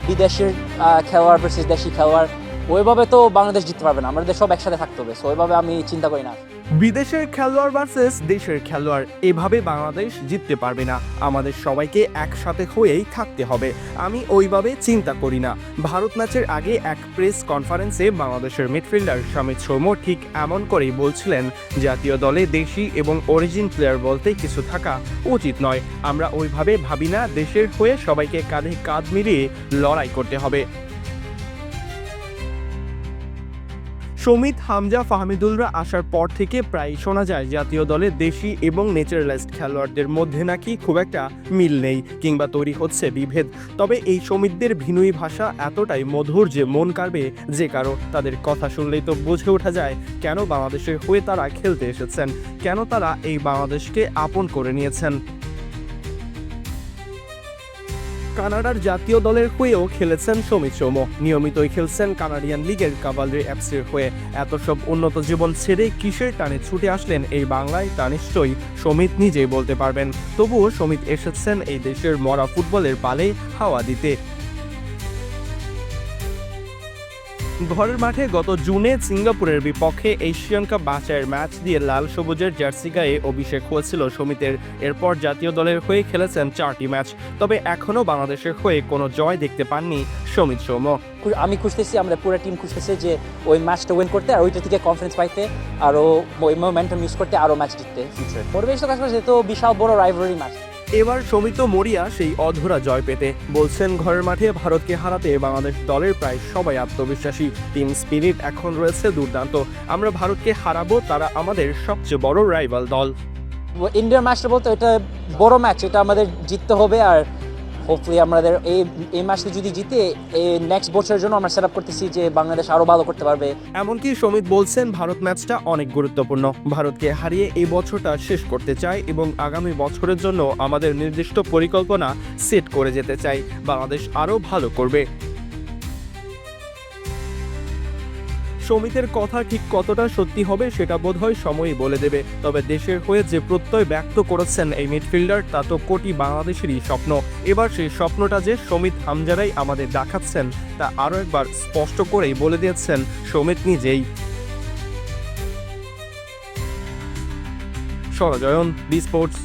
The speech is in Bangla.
বিদেশের খেলোয়াড় ভার্সেস দেশি খেলোয়াড়, ওইভাবে তো বাংলাদেশ জিততে পারবে না, আমাদের সব একসাথে থাকতে হবে। সো ওইভাবে আমি চিন্তা করি না। বিদেশের খেলোয়াড় ভার্সেস দেশের খেলোয়াড়, এভাবে বাংলাদেশ জিততে পারবে না। আমাদের সবাইকে একসাথে হয়েই থাকতে হবে, আমি ওইভাবে চিন্তা করি না। ভারত ম্যাচের আগে এক প্রেস কনফারেন্সে বাংলাদেশের মিডফিল্ডার শামিত সৌম্য ঠিক এমন করেই বলছিলেন, জাতীয় দলে দেশি এবং অরিজিন প্লেয়ার বলতে কিছু থাকা উচিত নয়। আমরা ওইভাবে ভাবি না, দেশের হয়ে সবাইকে কাঁধে কাঁধ মিলিয়ে লড়াই করতে হবে। সমিত, হামজা, ফাহমিদুলরা আসার পর থেকে প্রায় শোনা যায় জাতীয় দলে দেশি এবং ন্যাচারালাইজড খেলোয়াড়দের মধ্যে নাকি খুব একটা মিল নেই কিংবা তৈরি হচ্ছে বিভেদ। তবে এই সমিতদের ভিন্নই ভাষা এতটাই মধুর যে মন কাড়বে যে কারো। তাদের কথা শুনলেই তো বুঝে ওঠা যায় কেন বাংলাদেশের হয়ে তারা খেলতে এসেছেন, কেন তারা এই বাংলাদেশকে আপন করে নিয়েছেন। কানাডার জাতীয় দলের হয়েও খেলেছেন সমিত সৌম্য, নিয়মিতই খেলছেন কানাডিয়ান লিগের কাভালরি এফসির হয়ে। এত সব উন্নত জীবন ছেড়ে কিসের টানে ছুটে আসলেন এই বাংলায়, তা নিশ্চয়ই সমিত নিজেই বলতে পারবেন। তবুও সমিত এসেছেন এই দেশের মরা ফুটবলের পালে হাওয়া দিতে। ঘরের মাঠে গত জুনে সিঙ্গাপুরের বিপক্ষে এশিয়ান কাপ বাছাইয়ের ম্যাচ দিয়ে লাল সবুজের জার্সি গায়ে অভিষেক হয়েছিল সমিতের। এরপর জাতীয় দলের হয়ে খেলেছেন 4টি ম্যাচ, তবে এখনও বাংলাদেশের হয়ে কোনো জয় দেখতে পাননি সমিত সৌম্য। আমি খুঁজতেছি, আমরা পুরো টিম খুঁজতেছে যে ওই ম্যাচটা উইন করতে, আর ওইটা থেকে কনফারেন্স পাইতে, আরও ওই মোমেন্টাম ইউজ করতে, আরও ম্যাচ জিততে ফিউচার। পরিবেশ তো কাজ করছে, তো বিশাল বড় রাইভালরি ম্যাচ। এবার সমিত মরিয়া সেই অধরা জয় পেতে। বলছেন, ঘরের মাঠে ভারতকে হারাতে বাংলাদেশ দলের প্রায় সবাই আত্মবিশ্বাসী, টিম স্পিরিট এখন রয়েছে দুর্দান্ত। আমরা ভারতকে হারাবো, তারা আমাদের সবচেয়ে বড় রাইভাল দল। ইন্ডিয়ার ম্যাচটা বলতে এটা বড় ম্যাচ, এটা আমাদের জিততে হবে। আর হোপফুলি আমাদের এই ম্যাচটা যদি জিতে, এই নেক্সট বছরের জন্য আমরা সেট আপ করতেছি যে বাংলাদেশ আরও ভালো করতে পারবে। এমনকি সমিত বলছেন, ভারত ম্যাচটা অনেক গুরুত্বপূর্ণ। ভারতকে হারিয়ে এই বছরটা শেষ করতে চাই এবং আগামী বছরের জন্য আমাদের নির্দিষ্ট পরিকল্পনা সেট করে যেতে চাই। বাংলাদেশ আরও ভালো করবে। সমিতের কথা ঠিক কতটা সত্যি হবে সেটা বোধহয় সময়ই বলে দেবে। তবে দেশের হয়ে যে প্রত্যয় ব্যক্ত করেছেন এই মিডফিল্ডার, তা তো কোটি বাংলাদেশেরই স্বপ্ন। এবার সেই স্বপ্নটা যে সমিত হামজারাই আমাদের দেখাচ্ছেন, তা আরও একবার স্পষ্ট করেই বলে দিয়েছেন সমিত নিজেই। সরজয়ন, বি স্পোর্টস।